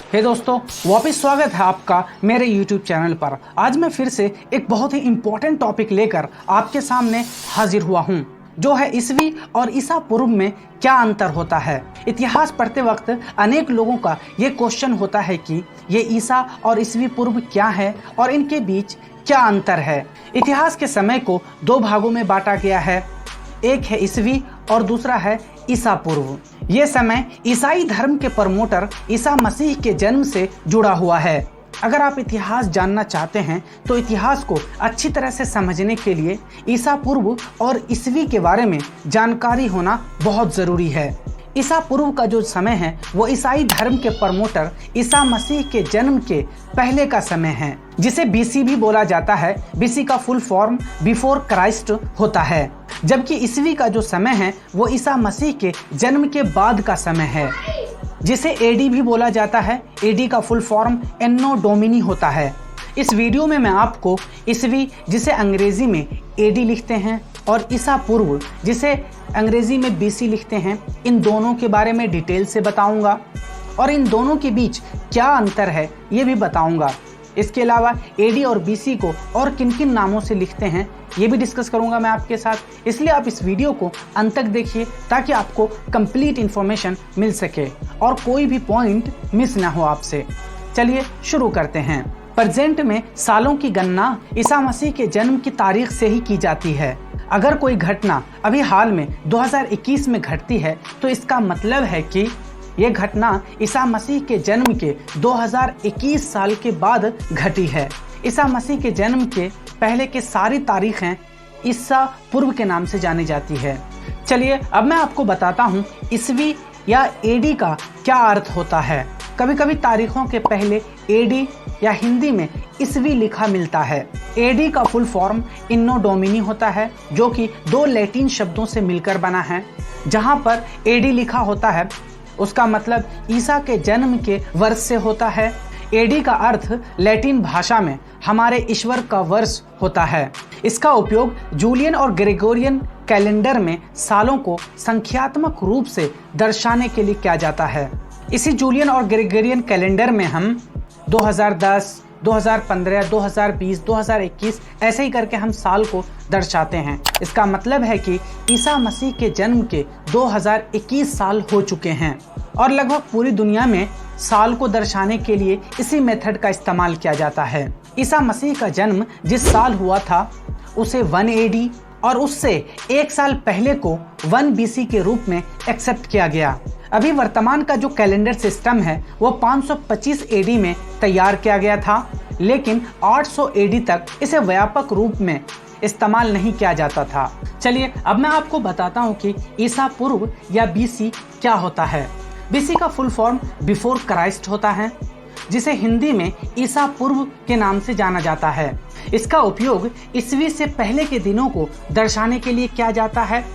हे दोस्तों, वापस स्वागत है आपका मेरे YouTube चैनल पर। आज मैं फिर से एक बहुत ही इम्पोर्टेंट टॉपिक लेकर आपके सामने हाजिर हुआ हूँ, जो है ईसवी और ईसा पूर्व में क्या अंतर होता है। इतिहास पढ़ते वक्त अनेक लोगों का ये क्वेश्चन होता है कि ये ईसा और ईसवी पूर्व क्या है और इनके बीच क्या अंतर है। इतिहास के समय को दो भागों में बांटा गया है, एक है ईसवी और दूसरा है ईसा पूर्व। ये समय ईसाई धर्म के प्रमोटर ईसा मसीह के जन्म से जुड़ा हुआ है। अगर आप इतिहास जानना चाहते हैं तो इतिहास को अच्छी तरह से समझने के लिए ईसा पूर्व और ईसवी के बारे में जानकारी होना बहुत ज़रूरी है। ईसा पूर्व का जो समय है वो ईसाई धर्म के प्रमोटर ईसा मसीह के जन्म के पहले का समय है, जिसे बीसी भी बोला जाता है। बीसी का फुल फॉर्म बिफोर क्राइस्ट होता है, जबकि ईसवी का जो समय है वो ईसा मसीह के जन्म के बाद का समय है, जिसे एडी भी बोला जाता है। एडी का फुल फॉर्म एन्नो डोमिनी होता है। इस वीडियो में मैं आपको ईसवी, जिसे अंग्रेजी में एडी लिखते हैं, और ईसा पूर्व, जिसे अंग्रेजी में बीसी लिखते हैं, इन दोनों के बारे में डिटेल से बताऊंगा और इन दोनों के बीच क्या अंतर है ये भी बताऊंगा। इसके अलावा एडी और बीसी को और किन किन नामों से लिखते हैं ये भी डिस्कस करूंगा मैं आपके साथ। इसलिए आप इस वीडियो को अंत तक देखिए ताकि आपको कंप्लीट इन्फॉर्मेशन मिल सके और कोई भी पॉइंट मिस ना हो आपसे। चलिए शुरू करते हैं। प्रेजेंट में सालों की गणना ईसा मसीह के जन्म की तारीख से ही की जाती है। अगर कोई घटना अभी हाल में 2021 में घटती है तो इसका मतलब है कि ये घटना ईसा मसीह के जन्म के 2021 साल के बाद घटी है। ईसा मसीह के जन्म के पहले के सारी तारीखें ईसा पूर्व के नाम से जानी जाती है। चलिए अब मैं आपको बताता हूँ ईसवी या एडी का क्या अर्थ होता है। कभी कभी तारीखों के पहले एडी या हिंदी में ईसवी लिखा मिलता है। एडी का फुल फॉर्म इन्नो डोमिनी होता है, जो कि दो लैटिन शब्दों से मिलकर बना है। जहाँ पर एडी लिखा होता है उसका मतलब ईसा के जन्म के वर्ष से होता है। एडी का अर्थ लैटिन भाषा में हमारे ईश्वर का वर्ष होता है। इसका उपयोग जूलियन और ग्रेगोरियन कैलेंडर में सालों को संख्यात्मक रूप से दर्शाने के लिए किया जाता है। इसी जूलियन और ग्रेगोरियन कैलेंडर में हम 2010, 2015, 2020, 2021 ऐसे ही करके हम साल को दर्शाते हैं। इसका मतलब है कि ईसा मसीह के जन्म के 2021 साल हो चुके हैं और लगभग पूरी दुनिया में साल को दर्शाने के लिए इसी मेथड का इस्तेमाल किया जाता है। ईसा मसीह का जन्म जिस साल हुआ था उसे 1 एडी और उससे एक साल पहले को 1 बीसी के रूप में एक्सेप्ट किया गया। अभी वर्तमान का जो कैलेंडर सिस्टम है वो 525 एडी में तैयार किया गया था, लेकिन 800 एडी तक इसे व्यापक रूप में इस्तेमाल नहीं किया जाता था। चलिए अब मैं आपको बताता हूँ कि ईसा पूर्व या बीसी क्या होता है। बीसी का फुल फॉर्म बिफोर क्राइस्ट होता है, जिसे हिंदी में ईसा पूर्व के नाम से जाना जाता है। इसका उपयोग ईसवी से पहले के दिनों को दर्शाने के लिए किया जाता है,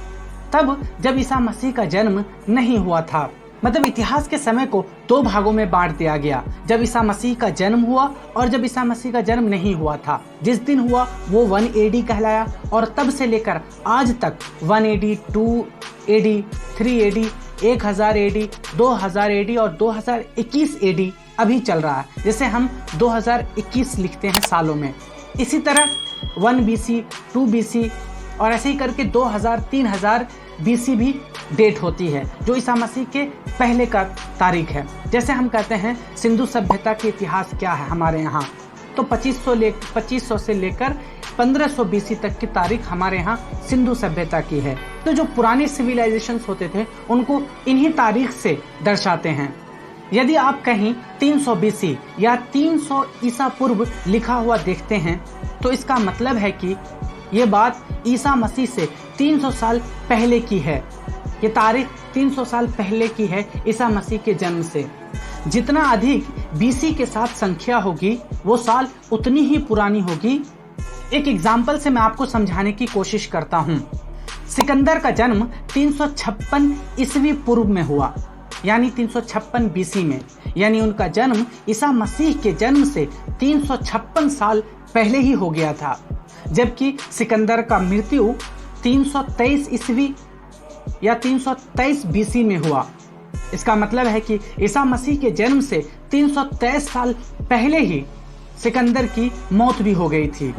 तब जब ईसा मसीह का जन्म नहीं हुआ था। मतलब इतिहास के समय को दो भागों में बांट दिया गया, जब ईसा मसीह का जन्म हुआ और जब ईसा मसीह का जन्म नहीं हुआ था। जिस दिन हुआ वो 1 एडी कहलाया और तब से लेकर आज तक 1 AD, 2 AD, 3 AD, 1000 AD, 2000 AD और 2021 एडी अभी चल रहा है, जिसे हम 2021 लिखते हैं सालों में। इसी तरह 1 बीसी, 2 बीसी और ऐसे ही करके 2000, 3000 बीसी भी डेट होती है, जो ईसा मसीह के पहले का तारीख है। जैसे हम कहते हैं सिंधु सभ्यता के इतिहास क्या है हमारे यहाँ, तो 2500 से लेकर 1500 बीसी तक की तारीख हमारे यहाँ सिंधु सभ्यता की है। तो जो पुरानी सिविलाइजेशंस होते थे उनको इन्हीं तारीख से दर्शाते हैं। यदि आप कहीं 300 बीसी या 300 ईसा पूर्व लिखा हुआ देखते हैं तो इसका मतलब है कि ये बात ईसा मसीह से 300 साल पहले की है। ये तारीख 300 साल पहले की है ईसा मसीह के जन्म से। जितना अधिक बीसी के साथ संख्या होगी वो साल उतनी ही पुरानी होगी। एक एग्जाम्पल से मैं आपको समझाने की कोशिश करता हूँ। सिकंदर का जन्म 356 ईसवी पूर्व में हुआ, यानी 356 बीसी में, यानी उनका जन्म ईसा मसीह के जन्म से 356 साल पहले ही हो गया था। जबकि सिकंदर का मृत्यु 323 ईस्वी या 323 बीसी में हुआ। इसका मतलब है कि ईसा मसीह के जन्म से 323 साल पहले ही सिकंदर की मौत भी हो गई थी।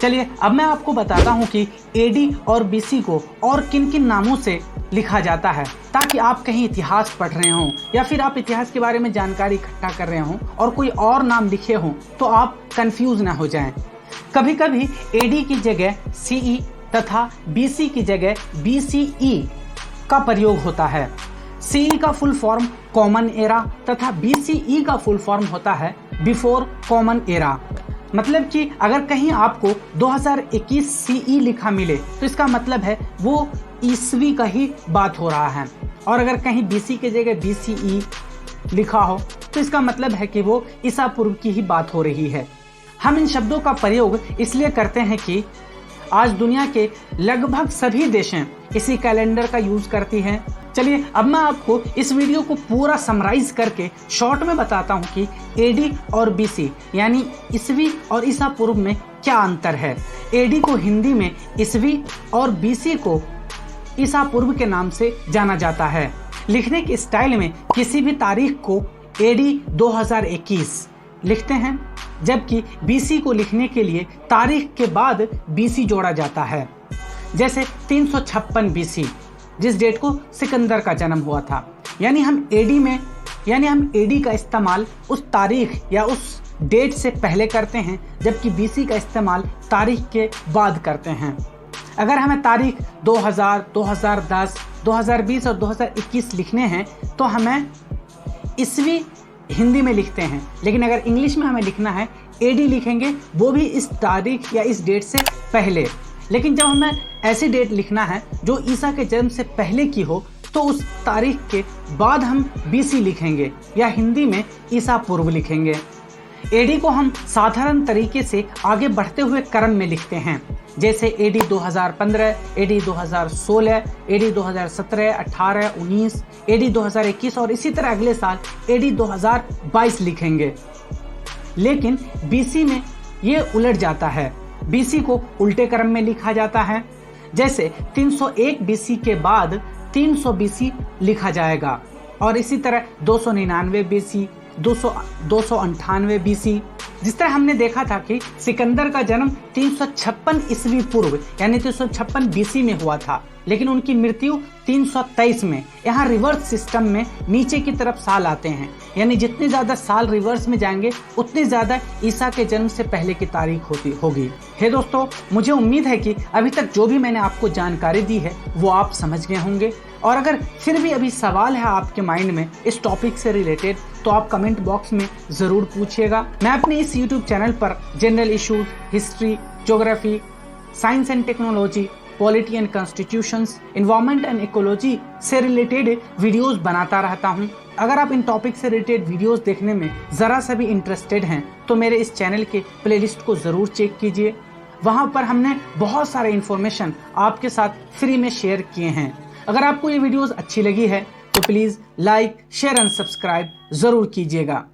चलिए अब मैं आपको बताता हूं कि एडी और बीसी को और किन किन नामों से लिखा जाता है, ताकि आप कहीं इतिहास पढ़ रहे हों या फिर आप इतिहास के बारे में जानकारी इकट्ठा कर रहे हों और कोई और नाम लिखे हों तो आप कंफ्यूज ना हो जाएं। कभी कभी एडी की जगह सीई तथा बीसी की जगह बीसीई का प्रयोग होता है। सीई का फुल फॉर्म कॉमन एरा तथा बीसीई का फुल फॉर्म होता है बिफोर कॉमन एरा। मतलब कि अगर कहीं आपको 2021 सीई लिखा मिले तो इसका मतलब है वो ईस्वी का ही बात हो रहा है, और अगर कहीं बीसी की जगह बीसीई लिखा हो तो इसका मतलब है कि वो ईसा पूर्व की ही बात हो रही है। हम इन शब्दों का प्रयोग इसलिए करते हैं कि आज दुनिया के लगभग सभी देशें इसी कैलेंडर का यूज करती हैं। चलिए अब मैं आपको इस वीडियो को पूरा समराइज करके शॉर्ट में बताता हूं कि एडी और बीसी यानी ईस्वी और ईसा पूर्व में क्या अंतर है। एडी को हिंदी में ईस्वी और बीसी को ईसा पूर्व के नाम से जाना जाता है। लिखने के स्टाइल में किसी भी तारीख को एडी 2021 लिखते हैं, जबकि बीसी को लिखने के लिए तारीख के बाद बीसी जोड़ा जाता है। जैसे 356 बीसी जिस डेट को सिकंदर का जन्म हुआ था, यानी हम एडी का इस्तेमाल उस तारीख या उस डेट से पहले करते हैं, जबकि बीसी का इस्तेमाल तारीख के बाद करते हैं। अगर हमें तारीख 2000, 2010, 2020 और 2021 लिखने हैं तो हमें ईस्वी हिंदी में लिखते हैं, लेकिन अगर इंग्लिश में हमें लिखना है एडी लिखेंगे, वो भी इस तारीख या इस डेट से पहले। लेकिन जब हमें ऐसी डेट लिखना है जो ईसा के जन्म से पहले की हो तो उस तारीख के बाद हम बीसी लिखेंगे या हिंदी में ईसा पूर्व लिखेंगे। एडी को हम साधारण तरीके से आगे बढ़ते हुए क्रम में लिखते हैं, जैसे एडी 2015, एडी 2016, एडी 2017, 18, 19, एडी 2021 और इसी तरह अगले साल एडी 2022 लिखेंगे। लेकिन बीसी में ये उलट जाता है, बीसी को उल्टे क्रम में लिखा जाता है। जैसे 301 बीसी के बाद 300 बीसी लिखा जाएगा, और इसी तरह 299 बीसी, 298 बीसी। जिस तरह हमने देखा था कि सिकंदर का जन्म 356 ईस्वी पूर्व यानी 356 बीसी में हुआ था, लेकिन उनकी मृत्यु 323 में। यहाँ रिवर्स सिस्टम में नीचे की तरफ साल आते हैं, यानी जितने ज़्यादा साल रिवर्स में जाएंगे उतनी ज़्यादा ईसा के जन्म से पहले की तारीख होगी। हे दोस्तों, मुझे उम्मीद है कि अभी तक जो भी मैंने आपको जानकारी दी है वो आप समझ गए होंगे, और अगर फिर भी अभी सवाल है आपके माइंड में इस टॉपिक से रिलेटेड तो आप कमेंट बॉक्स में ज़रूर पूछिएगा। मैं अपने इस यूट्यूब चैनल पर general issues, history, geography, science and technology, polity and constitutions, environment and ecology से रिलेटेड वीडियोस बनाता रहता हूं। अगर आप इन टॉपिक से रिलेटेड वीडियोस देखने में ज़रा सा भी इंटरेस्टेड हैं तो मेरे इस चैनल के प्लेलिस्ट को ज़रूर चेक कीजिए। वहां पर हमने बहुत सारे इन्फॉर्मेशन आपके साथ फ्री में शेयर किए हैं। अगर आपको ये वीडियोस अच्छी लगी है तो please like, share and subscribe ज़रूर कीजिएगा।